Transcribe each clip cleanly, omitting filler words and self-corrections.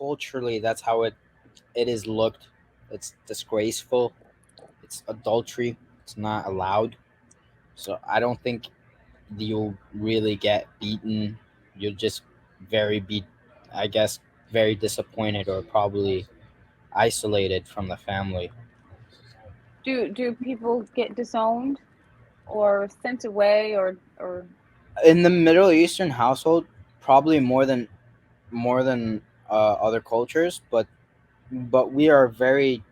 culturally that's how it is looked. It's disgraceful. It's adultery. It's not allowed. So I don't think you'll really get beaten. You'll just very be, I guess, very disappointed or probably isolated from the family. Do people get disowned or sent away or In the Middle Eastern household, probably more than other cultures, but we are very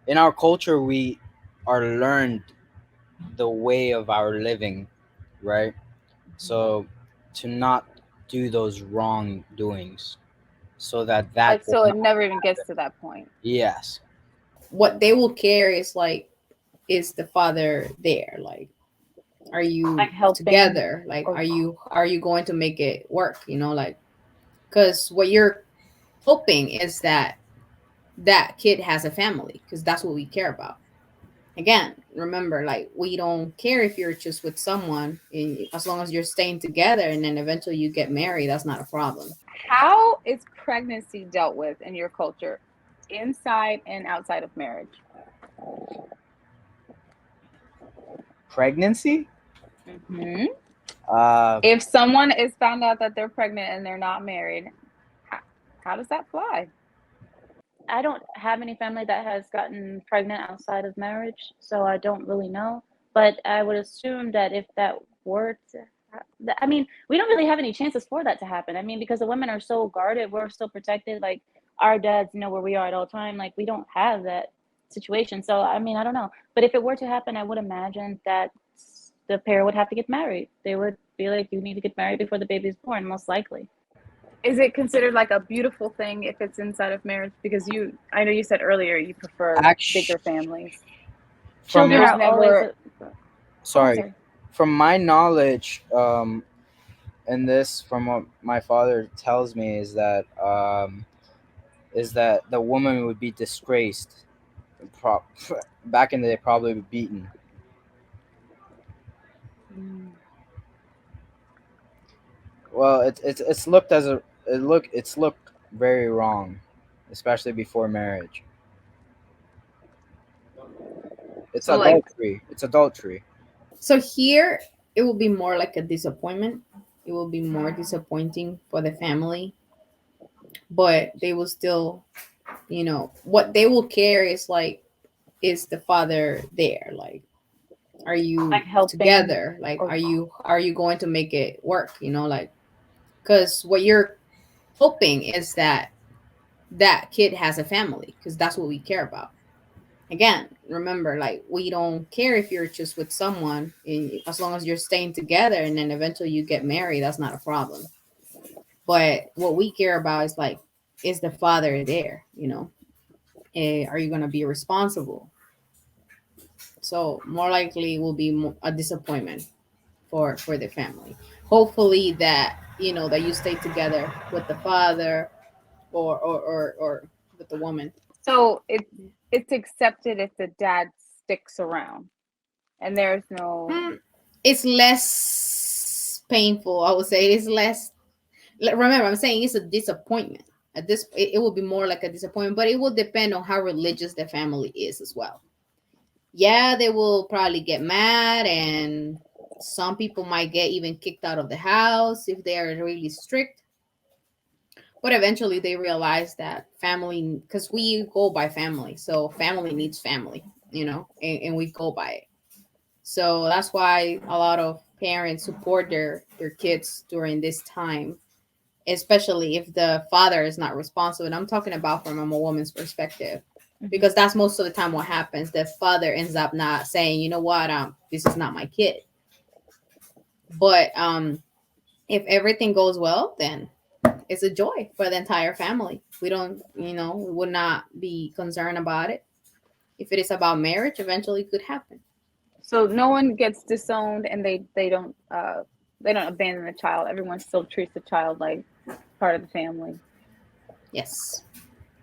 in our culture we are learned the way of our living, right? So to not do those wrongdoings, so that like will so it not never even gets happen. to that point? Yes. What they will care is like, is the father there? Like, are Like you helping together? Like, or are you going to make it work? Like, because what you're hoping is that that kid has a family, because that's what we care about. Again, remember, like, we don't care if you're just with someone, as long as you're staying together and then eventually you get married, that's not a problem. how is pregnancy dealt with in your culture inside and outside of marriage? Pregnancy. Hmm. uh If someone is found out that they're pregnant and they're not married, how, how does that fly? I don't have any family that has gotten pregnant outside of marriage, so I don't really know. But I would assume that if that were to, I mean, we don't really have any chances for that to happen. I mean, because the women are so guarded, we're so protected. Like our dads know where we are at all time. Like we don't have that situation. So I mean, I don't know. But if it were to happen, I would imagine that the pair would have to get married. They would be like, you need to get married before the baby's born, most likely. Is it considered like a beautiful thing if it's inside of marriage? Because I know you said earlier you prefer Actually, bigger families. from Children There's my are always never. a, oh, I'm sorry, sorry. from my knowledge, and this from what my father tells me is that the woman would be disgraced. Pro- Back in the day, probably beaten. Mm. Well, it's looked as a it's looked very wrong, especially before marriage. It's So like, adultery. It's adultery. So here it will be more like a disappointment. It will be more disappointing for the family, but they will still, what they will care is like, is the father there? Like, are like you helping together? Like, or are you going to make it work? Like, because what you're hoping is that that kid has a family, because that's what we care about. Again, remember, like, we don't care if you're just with someone, as long as you're staying together and then eventually you get married, that's not a problem. But what we care about is like, is the father there? Are you going to be responsible? So more likely will be a disappointment for the family. Hopefully that, that you stay together with the father, or with the woman. so it's accepted if the dad sticks around and there's no. Hmm, it's less painful, I would say. It's less. Remember, I'm saying it's a disappointment. At this, it will be more like a disappointment, but it will depend on how religious the family is as well. Yeah, they will probably get mad, and some people might get even kicked out of the house if they are really strict. But eventually they realize that family, because we go by family, so family needs family, and we go by it. So that's why a lot of parents support their kids during this time, especially if the father is not responsible. And I'm talking about from a woman's perspective, Mhm. because that's most of the time what happens. The father ends up not saying, you know what, this is not my kid. But if everything goes well, then it's a joy for the entire family. We don't, we would not be concerned about it. If it is about marriage, eventually it could happen. So no one gets disowned and they don't abandon the child. Everyone still treats the child like part of the family. Yes.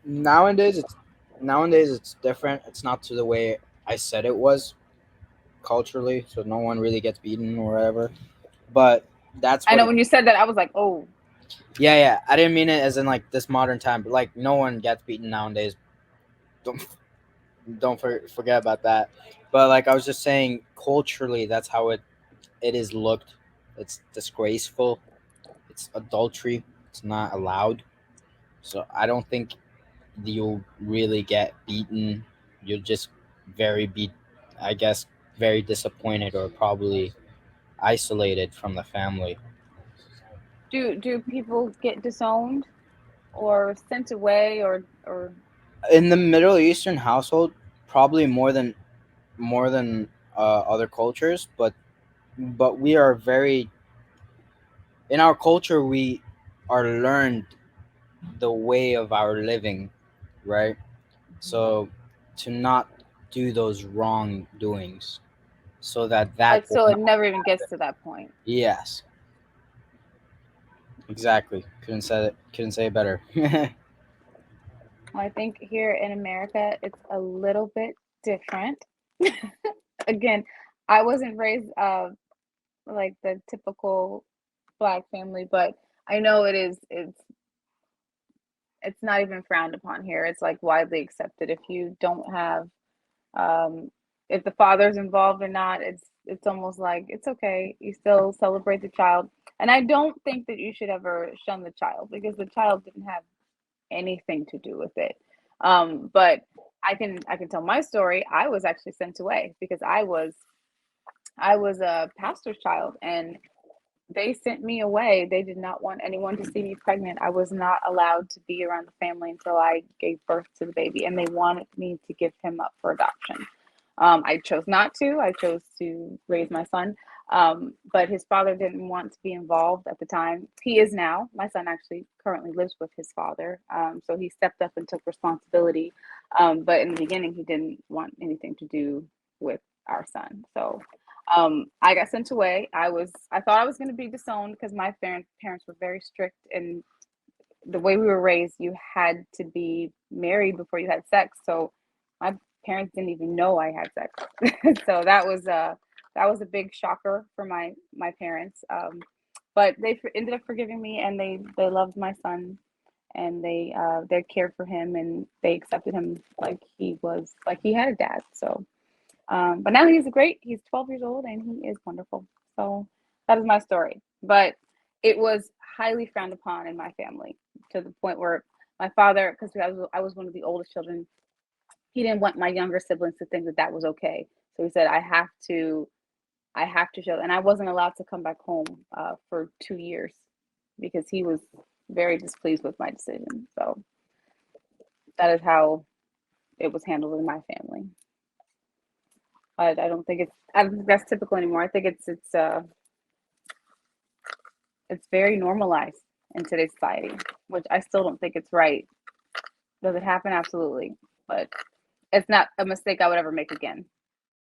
Nowadays, it's different. It's not to the way I said it was culturally, so no one really gets beaten or whatever. But that's I what know when you said that I was like, oh, Yeah. I didn't mean it as in like this modern time, but like no one gets beaten nowadays. Don't forget about that. But like I was just saying, culturally, that's how it is looked. It's disgraceful. It's adultery. It's not allowed. So I don't think you'll really get beaten. You'll just very be, I guess, very disappointed or probably isolated from the family. Do people get disowned or sent away or In the Middle Eastern household, probably more than other cultures, but we are very in our culture we are learned the way of our living, right? So to not do those wrongdoings, so that like does so it not. never even gets to that point? Yes, exactly. Couldn't say it better. I think here in America it's a little bit different. Again, I wasn't raised like the typical black family, but I know it's not even frowned upon here. It's like widely accepted. If you don't have um if the father's involved or not, it's almost like it's okay. You still celebrate the child. And I don't think that you should ever shun the child because the child didn't have anything to do with it. But I can tell my story. I was actually sent away because I was a pastor's child and they sent me away. They did not want anyone to see me pregnant. I was not allowed to be around the family until I gave birth to the baby, and they wanted me to give him up for adoption. I chose not to. I chose to raise my son. But his father didn't want to be involved at the time. He is now. My son actually currently lives with his father. So he stepped up and took responsibility. But in the beginning, he didn't want anything to do with our son. So I got sent away. I thought I was going to be disowned because my parents were very strict, and the way we were raised, you had to be married before you had sex. So my parents didn't even know I had sex. So that was a big shocker for my parents. But they ended up forgiving me, and they loved my son, and they cared for him, and they accepted him like he had a dad. So but now he's 12 years old and he is wonderful. So that is my story. But it was highly frowned upon in my family to the point where my father, because I was one of the oldest children, he didn't want my younger siblings to think that that was okay. So he said, I have to show, and I wasn't allowed to come back home for 2 years because he was very displeased with my decision. So that is how it was handled in my family. I don't think that's typical anymore. I think it's very normalized in today's society, which I still don't think it's right. Does it happen? Absolutely, but it's not a mistake I would ever make again.